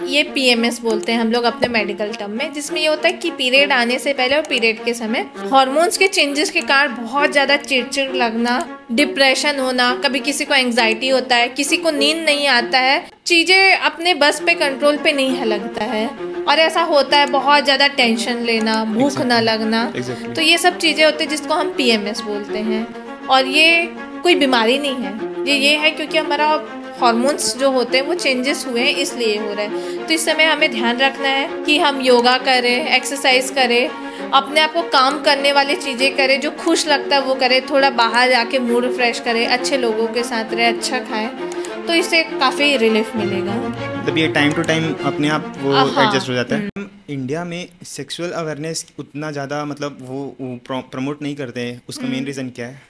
ये पीएमएस बोलते हैं हम लोग अपने मेडिकल टर्म में, जिसमें ये होता है कि पीरियड आने से पहले और पीरियड के समय हार्मोन्स के चेंजेस के कारण बहुत ज़्यादा चिड़चिड़ लगना, डिप्रेशन होना, कभी किसी को एंग्जाइटी होता है, किसी को नींद नहीं आता है, चीज़ें अपने बस पे कंट्रोल पे नहीं लगता है, और ऐसा होता है बहुत ज़्यादा टेंशन लेना, भूख ना लगना। तो ये सब चीज़ें होती है जिसको हम पीएमएस बोलते हैं। और ये कोई बीमारी नहीं है, ये है क्योंकि हमारा हार्मोन्स जो होते हैं वो चेंजेस हुए हैं, इसलिए हो रहा है। तो इस समय हमें ध्यान रखना है कि हम योगा करें, एक्सरसाइज करें, अपने आप को काम करने वाली चीज़ें करें, जो खुश लगता है वो करें, थोड़ा बाहर जाके मूड फ्रेश करें, अच्छे लोगों के साथ रहे, अच्छा खाएं, तो इससे काफ़ी रिलीफ मिलेगा। मतलब ये टाइम टू टाइम अपने आप वो एडजस्ट हो जाता है। इंडिया में सेक्सुअल अवेयरनेस उतना ज़्यादा मतलब वो प्रमोट नहीं करते हैं, उसका मेन रीज़न क्या है?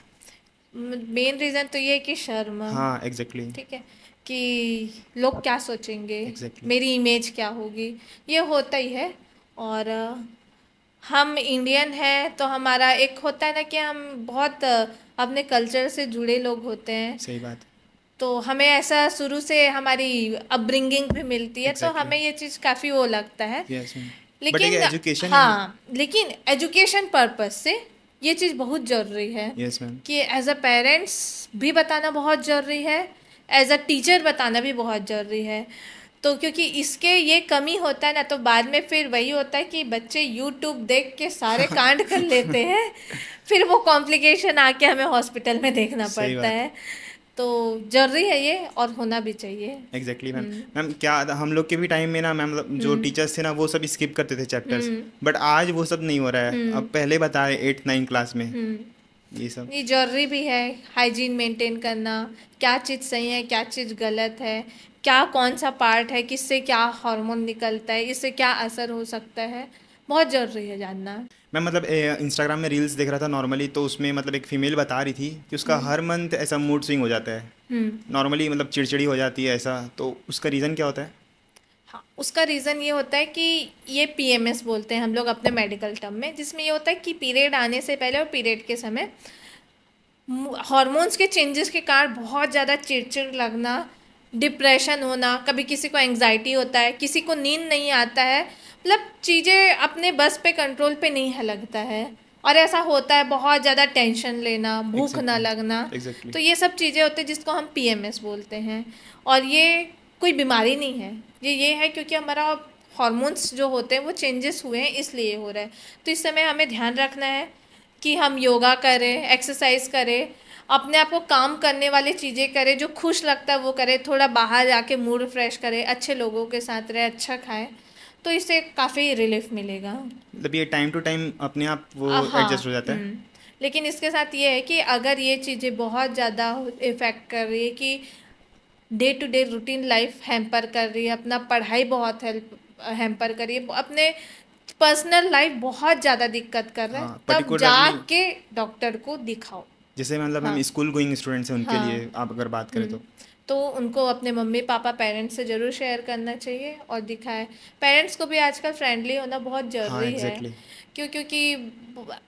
मेन रीज़न तो ये है कि शर्म। हाँ एग्जैक्टली। ठीक है, कि लोग क्या सोचेंगे, Exactly. मेरी इमेज क्या होगी, ये होता ही है। और हम इंडियन हैं तो हमारा एक होता है ना कि हम बहुत अपने कल्चर से जुड़े लोग होते हैं। सही बात। तो हमें ऐसा शुरू से हमारी अपब्रिंगिंग भी मिलती है, तो Exactly. हमें ये चीज़ काफ़ी वो लगता है। Yes, ma'am. But लेकिन ये education हाँ, लेकिन एजुकेशन पर्पस से ये चीज़ बहुत ज़रूरी है। Yes, ma'am. कि एज अ पेरेंट्स भी बताना बहुत ज़रूरी है, एज अ टीचर बताना भी बहुत ज़रूरी है। तो क्योंकि इसके ये कमी होता है ना, तो बाद में फिर वही होता है कि बच्चे यूट्यूब देख के सारे कांड कर लेते हैं, फिर वो कॉम्प्लिकेशन आके हमें हॉस्पिटल में देखना सही पड़ता बात। है। तो जरूरी है ये, और होना भी चाहिए। Exactly ma'am. मैम क्या हम लोग के भी टाइम में ना मैम मतलब जो टीचर्स थे ना वो सब स्किप करते थे चैप्टर्स, बट आज वो सब नहीं हो रहा है। अब पहले बता रहे 8-9 क्लास में ये सब। ये जरूरी भी है, हाइजीन मेंटेन करना, क्या चीज़ सही है, क्या चीज़ गलत है, क्या कौन सा पार्ट है, किससे क्या हार्मोन निकलता है, इससे क्या असर हो सकता है, बहुत ज़रूरी है जानना। मैं मतलब इंस्टाग्राम में रील्स देख रहा था नॉर्मली, तो उसमें मतलब एक फीमेल बता रही थी कि उसका हर मंथ ऐसा मूड स्विंग हो जाता है नॉर्मली, मतलब चिड़चिड़ी हो जाती है ऐसा, तो उसका रीज़न क्या होता है? हाँ, उसका रीज़न ये होता है कि ये पीएमएस बोलते हैं हम लोग अपने मेडिकल टर्म में, जिसमें ये होता है कि पीरियड आने से पहले और पीरियड के समय हार्मोन्स के चेंजेस के कारण बहुत ज़्यादा चिड़चिड़ लगना, डिप्रेशन होना, कभी किसी को एंग्जाइटी होता है, किसी को नींद नहीं आता है, मतलब चीज़ें अपने बस पे कंट्रोल पे नहीं लगता है, और ऐसा होता है बहुत ज़्यादा टेंशन लेना, भूख ना लगना। Exactly. तो ये सब चीज़ें होती हैं जिसको हम पीएमएस बोलते हैं। और ये कोई बीमारी नहीं है, ये है क्योंकि हमारा हार्मोन्स जो होते हैं वो चेंजेस हुए हैं, इसलिए हो रहा है। तो इस समय हमें ध्यान रखना है कि हम योगा करें, एक्सरसाइज करें, अपने आप को काम करने वाली चीज़ें करें, जो खुश लगता है वो करें, थोड़ा बाहर जाके मूड फ्रेश करें, अच्छे लोगों के साथ रहे, अच्छा खाएं, तो इससे काफ़ी रिलीफ मिलेगा। मतलब ये टाइम टू टाइम अपने आप वो एडजस्ट हो हाँ। जाता है। लेकिन इसके साथ ये है कि अगर ये चीज़ें बहुत ज़्यादा इफ़ेक्ट कर रही है, कि day to day routine life hamper कर रही है, अपना पढ़ाई बहुत हेल्प हैम्पर कर रही है, अपने पर्सनल लाइफ बहुत ज़्यादा दिक्कत कर रहा है, हाँ तब पर्टिकुलरली जाके डॉक्टर को दिखाओ। जैसे मतलब हम हाँ। स्कूल गोइंग स्टूडेंट्स हैं उनके हाँ। लिए आप अगर बात करें तो। तो उनको अपने मम्मी पापा पेरेंट्स से ज़रूर शेयर करना चाहिए और दिखाएं। पेरेंट्स को भी आजकल फ्रेंडली होना बहुत हाँ ज़रूरी है। एग्जैक्टली। क्योंकि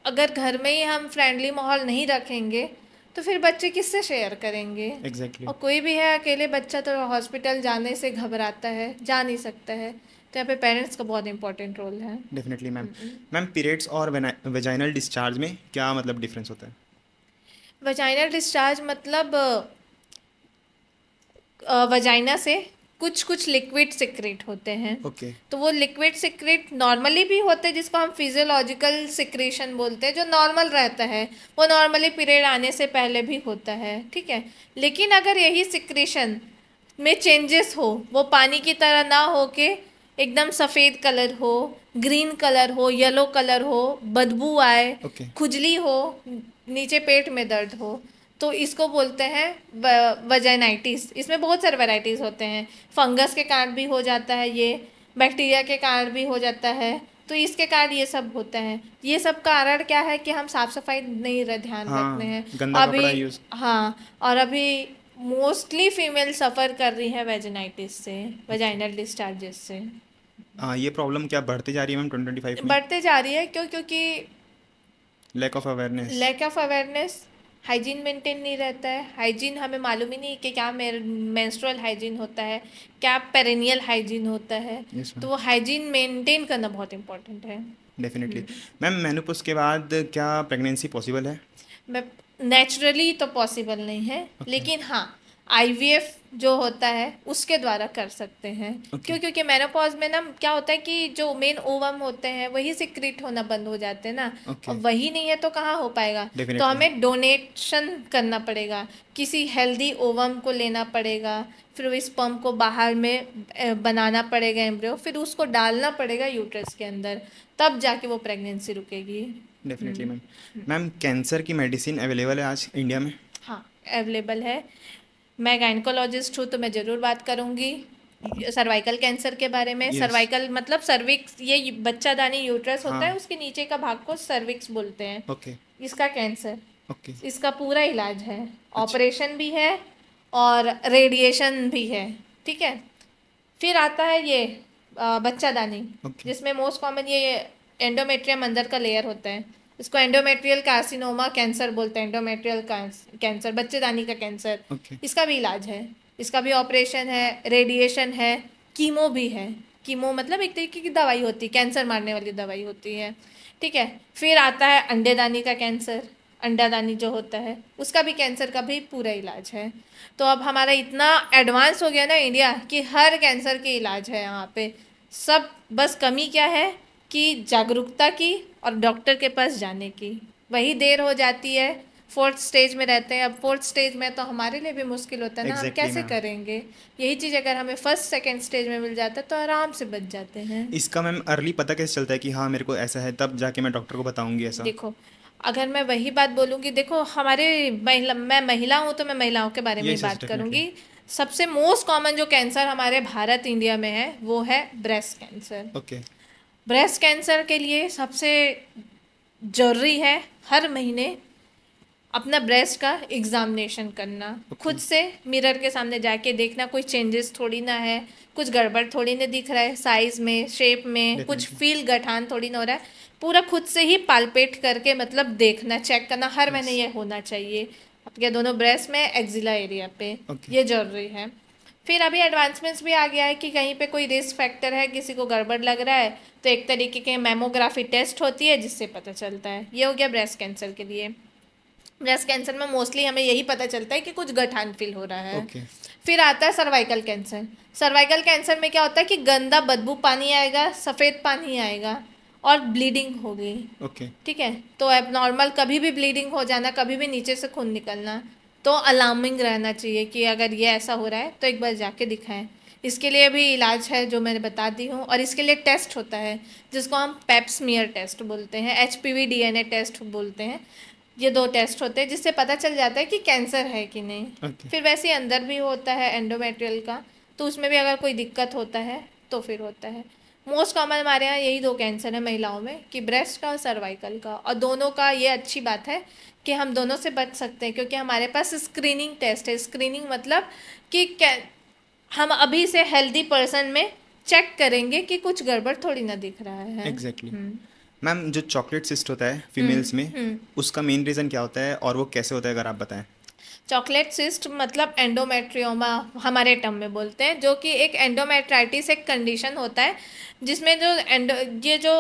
अगर घर में ही हम फ्रेंडली माहौल नहीं रखेंगे तो फिर बच्चे किससे शेयर करेंगे। एग्जैक्टली। और कोई भी है अकेले बच्चा तो हॉस्पिटल जाने से घबराता है, जा नहीं सकता है, तो यहाँ पे पेरेंट्स का बहुत इंपॉर्टेंट रोल है। Definitely ma'am. मैम पीरियड्स और वेजाइनल डिस्चार्ज में क्या मतलब डिफरेंस होता है? वजाइनल डिस्चार्ज मतलब वजाइना से कुछ कुछ लिक्विड सिक्रेट होते हैं। ओके। तो वो लिक्विड सिक्रेट नॉर्मली भी होते हैं, जिसको हम फिजियोलॉजिकल सिक्रेशन बोलते हैं, जो नॉर्मल रहता है, वो नॉर्मली पीरियड आने से पहले भी होता है, ठीक है। लेकिन अगर यही सिक्रेशन में चेंजेस हो, वो पानी की तरह ना हो के एकदम सफ़ेद कलर हो, ग्रीन कलर हो, येलो कलर हो, बदबू आए, ओके। खुजली हो, नीचे पेट में दर्द हो, तो इसको बोलते हैं वजाइनाइटिस। इसमें बहुत सारे वैरायटीज़ होते हैं, फंगस के कारण भी हो जाता है, ये बैक्टीरिया के कारण भी हो जाता है, तो इसके कारण ये सब होता है। ये सब कारण क्या है कि हम साफ सफाई नहीं ध्यान रख रहे हाँ हैं गंदा अभी। कपड़ा यूज़। हाँ, और अभी मोस्टली फीमेल सफ़र कर रही है वेजिनाइटिस से, वेजाइनल डिस्चार्जेस से। हाँ ये प्रॉब्लम क्या बढ़ती जा रही है मैम 2025 में? बढ़ते जा रही है, क्योंकि lack of awareness. Lack of awareness, hygiene maintain नहीं रहता है। हाइजीन हमें मालूम ही नहीं कि क्या मेंस्ट्रुअल हाइजीन होता है, क्या पेरिनियल हाइजीन होता है। यस तो मैम, वो हाइजीन मेंटेन करना बहुत इम्पोर्टेंट है। डेफिनेटली। मैम मेनोपॉज के बाद क्या प्रेगनेंसी पॉसिबल है? मैं नेचुरली तो पॉसिबल नहीं है, ओके। लेकिन हाँ आईवीएफ जो होता है उसके द्वारा कर सकते हैं। ओके। क्यों? क्योंकि मेनोपॉज में ना क्या होता है कि जो मेन ओवम होते हैं वही सिक्रीट होना बंद हो जाते हैं ना, और ओके। वही नहीं है तो कहाँ हो पाएगा। तो डेफिनेटली। हमें डोनेशन करना पड़ेगा, किसी हेल्दी ओवम को लेना पड़ेगा, फिर इस स्पर्म को बाहर में बनाना पड़ेगा एम्ब्रियो, फिर उसको डालना पड़ेगा यूट्रस के अंदर, तब जाके वो प्रेगनेंसी रुकेगी। Definitely ma'am. मैम कैंसर की मेडिसिन अवेलेबल है आज इंडिया में? हाँ अवेलेबल है। मैं गायनकोलॉजिस्ट हूँ तो मैं ज़रूर बात करूँगी सर्वाइकल कैंसर के बारे में। यस। सर्वाइकल मतलब सर्विक्स, ये बच्चादानी यूट्रस होता है हाँ। उसके नीचे का भाग को सर्विक्स बोलते हैं। ओके। इसका कैंसर, ओके। इसका पूरा इलाज है, अच्छा। ऑपरेशन भी है और रेडिएशन भी है। ठीक है। फिर आता है ये बच्चादानी, ओके। जिसमें मोस्ट कॉमन ये एंडोमेट्रियम अंदर का लेयर होता है। इसको एंडोमेट्रियल कार्सिनोमा कैंसर बोलते हैं। एंडोमेट्रियल कैंसर, बच्चेदानी का कैंसर। ओके। इसका भी इलाज है, इसका भी ऑपरेशन है, रेडिएशन है, कीमो भी है। कीमो मतलब एक तरीके की दवाई होती है, कैंसर मारने वाली दवाई होती है। ठीक है। फिर आता है अंडेदानी का कैंसर। अंडादानी जो होता है उसका भी, कैंसर का भी पूरा इलाज है। तो अब हमारा इतना एडवांस हो गया ना इंडिया कि हर कैंसर के इलाज है यहाँ पे सब। बस कमी क्या है कि जागरूकता की और डॉक्टर के पास जाने की, वही देर हो जाती है। फोर्थ स्टेज में रहते हैं, अब फोर्थ स्टेज में तो हमारे लिए भी मुश्किल होता है ना, हम एग्जैक्टली कैसे मैम। करेंगे। यही चीज़ अगर हमें फर्स्ट सेकंड स्टेज में मिल जाता है तो आराम से बच जाते हैं। इसका मैम अर्ली पता कैसे चलता है कि हाँ मेरे को ऐसा है, तब जाके मैं डॉक्टर को बताऊंगी ऐसा? देखो, अगर मैं वही बात बोलूँगी, देखो हमारे मैं महिला हूँ तो मैं महिलाओं के बारे में ही यस यस बात डेफिनेटली। करूँगी। सबसे मोस्ट कॉमन जो कैंसर हमारे भारत इंडिया में है वो है breast cancer. Okay. Breast cancer के लिए सबसे ज़रूरी है हर महीने अपना ब्रेस्ट का एग्जामिनेशन करना। खुद से मिरर के सामने जाके देखना कोई चेंजेस थोड़ी ना है, कुछ गड़बड़ थोड़ी ना दिख रहा है, साइज़ में, शेप में कुछ डेफिनेटली। फील गठान थोड़ी ना हो रहा है। पूरा खुद से ही पालपेट करके मतलब देखना, चेक करना हर महीने यस। ये होना चाहिए आपके दोनों ब्रेस्ट में, एक्जिला एरिया पे। ओके। ये ज़रूरी है। फिर अभी एडवांसमेंट्स भी आ गया है कि कहीं पे कोई रिस्क फैक्टर है, किसी को गड़बड़ लग रहा है तो एक तरीके के मेमोग्राफी टेस्ट होती है जिससे पता चलता है। ये हो गया ब्रेस्ट कैंसर के लिए। ब्रेस्ट कैंसर में मोस्टली हमें यही पता चलता है कि कुछ गठान फील हो रहा है। ओके। फिर आता है सर्वाइकल कैंसर। सर्वाइकल कैंसर में क्या होता है कि गंदा बदबू पानी आएगा, सफ़ेद पानी आएगा और ब्लीडिंग होगी। ओके। ठीक है। तो एबनॉर्मल कभी भी ब्लीडिंग हो जाना, कभी भी नीचे से खून निकलना, तो अलार्मिंग रहना चाहिए कि अगर ये ऐसा हो रहा है तो एक बार जाके दिखाएं। इसके लिए भी इलाज है जो मैंने बता दी हूँ, और इसके लिए टेस्ट होता है जिसको हम पेप्समियर टेस्ट बोलते हैं, एचपीवी डीएनए टेस्ट बोलते हैं। ये दो टेस्ट होते हैं जिससे पता चल जाता है कि कैंसर है कि नहीं। ओके। फिर वैसे ही अंदर भी होता है एंडोमेट्रियल का, तो उसमें भी अगर कोई दिक्कत होता है तो फिर होता है। मोस्ट कॉमन हमारे यहाँ यही दो कैंसर है महिलाओं में, कि ब्रेस्ट का और सर्वाइकल का, और दोनों का ये अच्छी बात है कि हम दोनों से बच सकते हैं क्योंकि हमारे पास स्क्रीनिंग टेस्ट है। स्क्रीनिंग मतलब कि हम अभी से हेल्दी पर्सन में चेक करेंगे कि कुछ गड़बड़ थोड़ी ना दिख रहा है। एग्जैक्टली। मैम जो चॉकलेट सिस्ट होता है फीमेल्स में, हम्म। उसका मेन रीज़न क्या होता है और वो कैसे होता है, अगर आप बताएं? चॉकलेट सिस्ट मतलब एंडोमेट्रियोमा हमारे टर्म में बोलते हैं, जो कि एक एंडोमेट्राइटिस एक कंडीशन होता है जिसमें जो ये जो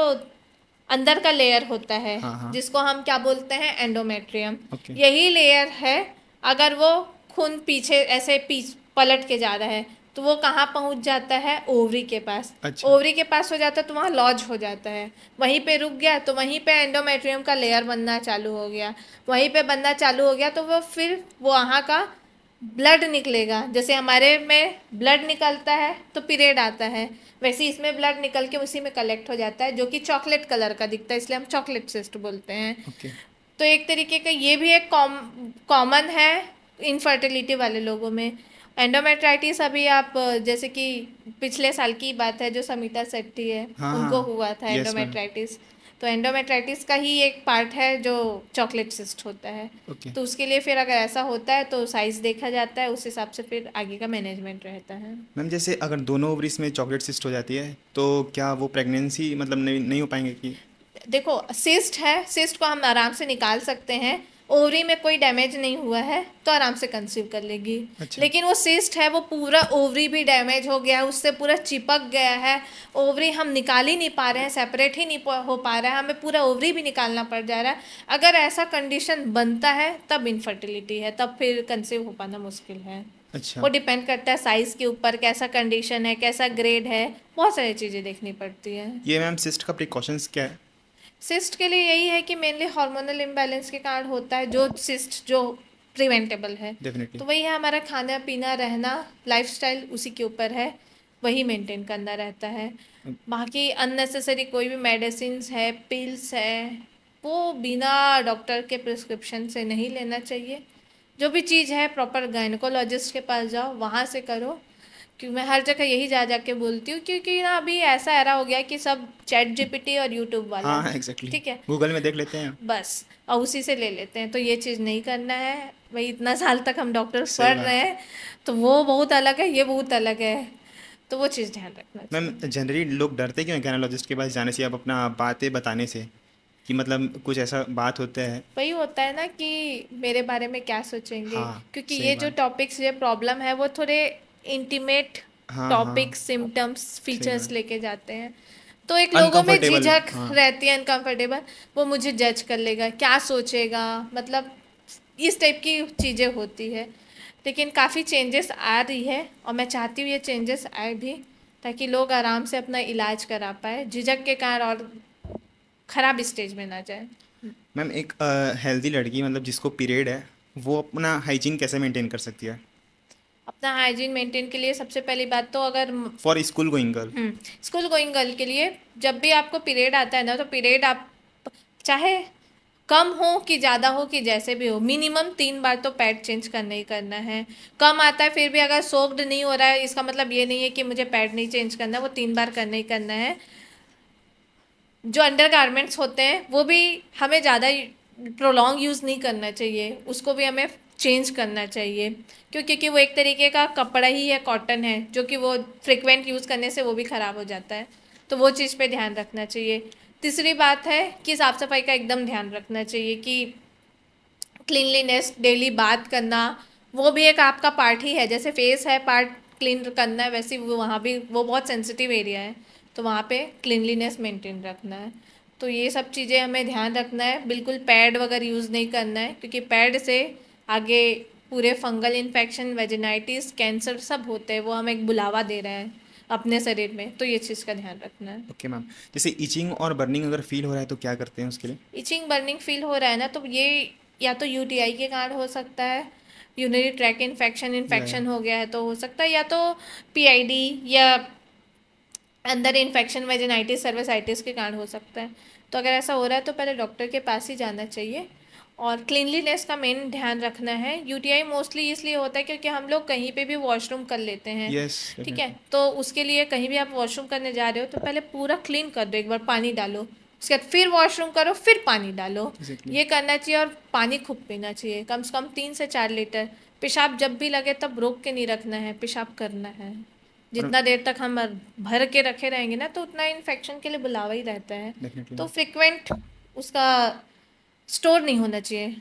अंदर का लेयर होता है हाँ हाँ। जिसको हम क्या बोलते हैं, एंडोमेट्रियम। ओके। यही लेयर है, अगर वो खून पीछे ऐसे पलट के जा रहा है तो वो कहाँ पहुँच जाता है, ओवरी के पास। अच्छा। ओवरी के पास हो जाता है तो वहाँ लॉज हो जाता है, वहीं पे रुक गया तो वहीं पे एंडोमेट्रियम का लेयर बनना चालू हो गया। वहीं पे बनना चालू हो गया तो वो फिर वो वहाँ का ब्लड निकलेगा। जैसे हमारे में ब्लड निकलता है तो पीरियड आता है, वैसे इसमें ब्लड निकल के उसी में कलेक्ट हो जाता है, जो कि चॉकलेट कलर का दिखता है, इसलिए हम चॉकलेट सिस्ट बोलते हैं। ओके। तो एक तरीके का ये भी एक कॉमन है इनफर्टिलिटी वाले लोगों में। एंडोमेट्राइटिस अभी आप जैसे कि पिछले साल की बात है, जो समिता सेट्टी है हाँ उनको हाँ। हुआ था यस मैम। एंडोमेट्राइटिस। तो एंडोमेट्राइटिस का ही एक पार्ट है जो चॉकलेट सिस्ट होता है। ओके। तो उसके लिए फिर अगर ऐसा होता है तो साइज़ देखा जाता है, उस हिसाब से फिर आगे का मैनेजमेंट रहता है। मैम जैसे अगर दोनों ओवरीज में चॉकलेट सिस्ट हो जाती है तो क्या वो प्रेगनेंसी मतलब नहीं हो पाएंगे कि? देखो सिस्ट है, सिस्ट को हम आराम से निकाल सकते हैं, ओवरी में कोई डैमेज नहीं हुआ है तो आराम से कंसीव कर लेगी। अच्छा। लेकिन वो सिस्ट है, वो पूरा ओवरी भी डैमेज हो गया है, उससे पूरा चिपक गया है, ओवरी हम निकाल ही नहीं पा रहे हैं, सेपरेट ही नहीं हो पा रहा है, हमें पूरा ओवरी भी निकालना पड़ जा रहा है। अगर ऐसा कंडीशन बनता है तब इनफर्टिलिटी है, तब फिर कंसीव हो पाना मुश्किल है। अच्छा। वो डिपेंड करता है साइज के ऊपर, कैसा कंडीशन है, कैसा ग्रेड है, बहुत सारी चीज़ें देखनी पड़ती है। ये मैम सिस्ट का प्रिकॉशंस क्या है? सिस्ट के लिए यही है कि मेनली हार्मोनल इम्बैलेंस के कारण होता है, जो सिस्ट जो प्रिवेंटेबल है। डेफिनेटली। तो वही है, हमारा खाना पीना रहना लाइफस्टाइल उसी के ऊपर है, वही मेंटेन करना रहता है। बाकी अननेसेसरी कोई भी मेडिसिन है, पिल्स है, वो बिना डॉक्टर के प्रिस्क्रिप्शन से नहीं लेना चाहिए। जो भी चीज़ है प्रॉपर गायनेकोलॉजिस्ट के पास जाओ, वहाँ से करो। क्योंकि मैं हर जगह यही जा के बोलती हूँ, क्योंकि ना अभी ऐसा एरा हो गया कि सब चैट जीपीटी और यूट्यूब वाला हाँ है। एग्जैक्टली, ठीक है, गूगल में देख लेते हैं। बस और उसी से ले लेते हैं, तो ये चीज़ नहीं करना है भाई। इतना साल तक हम डॉक्टर सही पढ़ बात। रहे हैं, तो वो बहुत अलग है, ये बहुत अलग है, तो वो चीज़ ध्यान रखना मैम चाहिए। जनरली लोग डरते क्यों हैं गायनोलॉजिस्ट के पास जाने से, आप अपना बातें बताने से, कि मतलब कुछ ऐसा बात होता है? वही होता है ना कि मेरे बारे में क्या सोचेंगे, हाँ क्योंकि सही ये जो बात। टॉपिक्स, ये प्रॉब्लम है, वो थोड़े इंटीमेट हाँ हाँ टॉपिक्स, सिम्टम्स, सही फीचर्स बात। लेके जाते हैं। तो एक लोगों में अनकंफर्टेबल। झिझक हाँ। रहती है, अनकंफर्टेबल, वो मुझे जज कर लेगा, क्या सोचेगा, मतलब इस टाइप की चीज़ें होती है। लेकिन काफ़ी चेंजेस आ रही है और मैं चाहती हूँ ये चेंजेस आए भी, ताकि लोग आराम से अपना इलाज करा पाए, झिझक के कारण और ख़राब स्टेज में ना जाए। मैम एक हेल्दी लड़की मतलब जिसको पीरियड है, वो अपना हाइजीन कैसे मेंटेन कर सकती है? अपना हाइजीन मेंटेन के लिए सबसे पहली बात तो, अगर for school going girl. School going girl के लिए, जब भी आपको पीरियड आता है ना, तो पीरियड आप चाहे कम हो कि ज़्यादा हो कि जैसे भी हो, मिनिमम 3 बार तो पैड चेंज करना ही करना है। कम आता है फिर भी अगर सोक्ड नहीं हो रहा है, इसका मतलब ये नहीं है कि मुझे पैड नहीं चेंज करना है, वो 3 बार करना ही करना है। जो अंडर गारमेंट्स होते हैं वो भी हमें ज़्यादा प्रोलॉन्ग यूज़ नहीं करना चाहिए, उसको भी हमें चेंज करना चाहिए, क्योंकि वो एक तरीके का कपड़ा ही है, कॉटन है, जो कि वो फ्रिक्वेंट यूज़ करने से वो भी ख़राब हो जाता है, तो वो चीज़ पे ध्यान रखना चाहिए। तीसरी बात है कि साफ़ सफाई का एकदम ध्यान रखना चाहिए, कि क्लीनलीनेस, डेली बात करना, वो भी एक आपका पार्ट ही है। जैसे फेस है पार्ट क्लीन करना है, वैसे वो वहाँ भी वो बहुत सेंसिटिव एरिया है, तो वहाँ पे क्लीनलीनेस मेंटेन रखना है। तो ये सब चीज़ें हमें ध्यान रखना है। बिल्कुल पैड वगैरह यूज़ नहीं करना है, क्योंकि पैड से आगे पूरे फंगल इन्फेक्शन, वेजिनाइटिस, कैंसर सब होते हैं, वो हम एक बुलावा दे रहे हैं अपने शरीर में, तो ये चीज़ का ध्यान रखना है। ओके मैम, जैसे इचिंग और बर्निंग अगर फील हो रहा है तो क्या करते हैं उसके लिए? इचिंग बर्निंग फील हो रहा है ना, तो ये या तो यूटीआई के कारण हो सकता है, यूरिनरी ट्रैक इन्फेक्शन या इन्फेक्शन हो गया है तो हो सकता है, या तो पीआईडी या अंदर इन्फेक्शन, वेजिनाइटिस, सर्विसाइटिस के कारण हो सकता है। तो अगर ऐसा हो रहा है तो पहले डॉक्टर के पास ही जाना चाहिए, और क्लीनलीनेस का मेन ध्यान रखना है। यूटीआई मोस्टली इसलिए होता है क्योंकि हम लोग कहीं पे भी वॉशरूम कर लेते हैं। यस ठीक है, डेफिनेटली। तो उसके लिए कहीं भी आप वॉशरूम करने जा रहे हो तो पहले पूरा क्लीन कर दो, एक बार पानी डालो, उसके बाद फिर वॉशरूम करो, फिर पानी डालो, एग्जैक्टली। ये करना चाहिए। और पानी खूब पीना चाहिए, कम से कम 3 से 4 लीटर। पेशाब जब भी लगे तब रोक के नहीं रखना है, पेशाब करना है। और जितना देर तक हम भर के रखे रहेंगे ना, तो उतना इन्फेक्शन के लिए बुलावा ही रहता है। डेफिनेटली तो मैम। फ्रिक्वेंट उसका स्टोर नहीं होना चाहिए,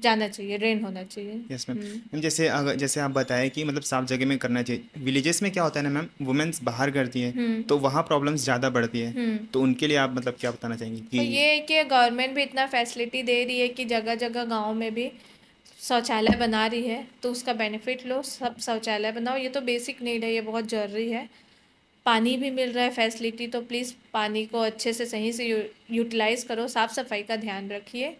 जाना चाहिए, ड्रेन होना चाहिए। Yes ma'am. मैम जैसे अगर जैसे आप बताएं कि मतलब साफ जगह में करना चाहिए, विलेजेस में क्या होता है ना मैम, वुमेन्स बाहर करती हैं हम्म तो वहाँ प्रॉब्लम्स ज़्यादा बढ़ती है, हम्म तो उनके लिए आप मतलब क्या बताना चाहेंगे तो कि? ये है कि गवर्नमेंट भी इतना फैसिलिटी दे रही है कि जगह जगह गांव में भी शौचालय बना रही है, तो उसका बेनिफिट लो, सब शौचालय बनाओ, ये तो बेसिक नीड है, ये बहुत ज़रूरी है। पानी भी मिल रहा है फैसिलिटी, तो प्लीज़ पानी को अच्छे से सही से यूटिलाइज़ करो, साफ़ सफाई का ध्यान रखिए।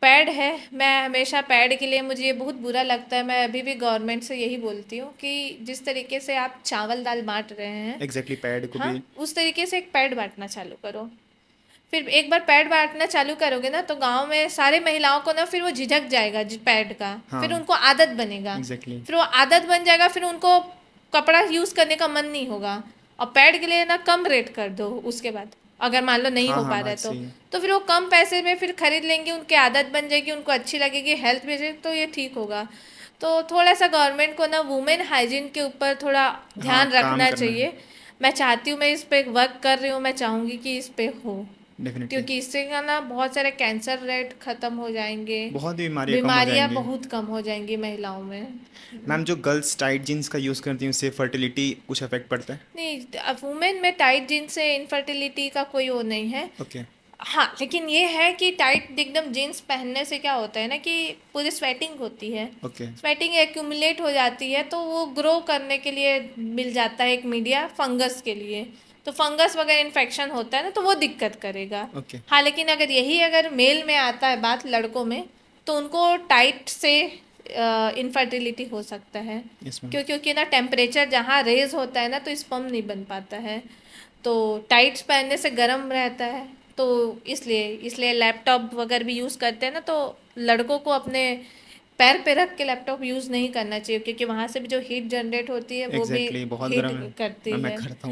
पैड है, मैं हमेशा पैड के लिए, मुझे ये बहुत बुरा लगता है, मैं अभी भी गवर्नमेंट से यही बोलती हूँ कि जिस तरीके से आप चावल दाल बांट रहे हैं, एग्जैक्टली पैड को हाँ, भी। उस तरीके से एक पैड बांटना चालू करो। फिर एक बार पैड बांटना चालू करोगे ना, तो गांव में सारे महिलाओं को ना, फिर वो झिझक जाएगा पैड का, हाँ फिर उनको आदत बनेगा, एग्जैक्टली। फिर वो आदत बन जाएगा, फिर उनको कपड़ा यूज़ करने का मन नहीं होगा। और पैड के लिए ना कम रेट कर दो, उसके बाद अगर मान लो नहीं हाँ हो हाँ पा रहा है बात सही है। तो फिर वो कम पैसे में फिर खरीद लेंगे, उनकी आदत बन जाएगी, उनको अच्छी लगेगी, हेल्थ भी तो ये ठीक होगा। तो थोड़ा सा गवर्नमेंट को ना वुमेन हाइजीन के ऊपर थोड़ा हाँ ध्यान काम रखना करना है। चाहिए। मैं चाहती हूँ, मैं इस पे वर्क कर रही हूँ, मैं चाहूँगी कि इस पे हो, डेफिनेटली। क्योंकि इससे का ना बहुत सारे कैंसर रेट खत्म हो जाएंगे, बहुत बीमारियाँ कम हो बीमारियां जाएंगी। बहुत कम हो जाएंगी महिलाओं में। मैम जो गर्ल्स टाइट जीन्स का यूज़ करती हैं उससे फर्टिलिटी कुछ अफेक्ट पड़ता है? नहीं, वुमेन में टाइट जीन्स से इनफर्टिलिटी का कोई वो नहीं है। ओके। हाँ, लेकिन ये है कि टाइट एकदम जीन्स पहनने से क्या होता है ना कि पूरी स्वेटिंग होती है, ओके। स्वेटिंग एक्यूमुलेट हो जाती है, तो वो ग्रो करने के लिए मिल जाता है एक मीडिया फंगस के लिए। तो फंगस वगैरह इन्फेक्शन होता है ना, तो वो दिक्कत करेगा। ओके। हाँ, लेकिन अगर मेल में आता है बात, लड़कों में, तो उनको टाइट से इनफर्टिलिटी हो सकता है। Yes ma'am. क्योंकि ना टेम्परेचर जहाँ रेज होता है ना, तो स्पर्म नहीं बन पाता है। तो टाइट्स पहनने से गर्म रहता है, तो इसलिए लैपटॉप वगैरह भी यूज़ करते हैं ना, तो लड़कों को अपने पैर पे रख के लैपटॉप यूज़ नहीं करना चाहिए, क्योंकि वहाँ से भी जो हीट जनरेट होती है वो भी एग्जैक्टली बहुत हीट गर्म है। करती मैम मैं है। करता हूँ।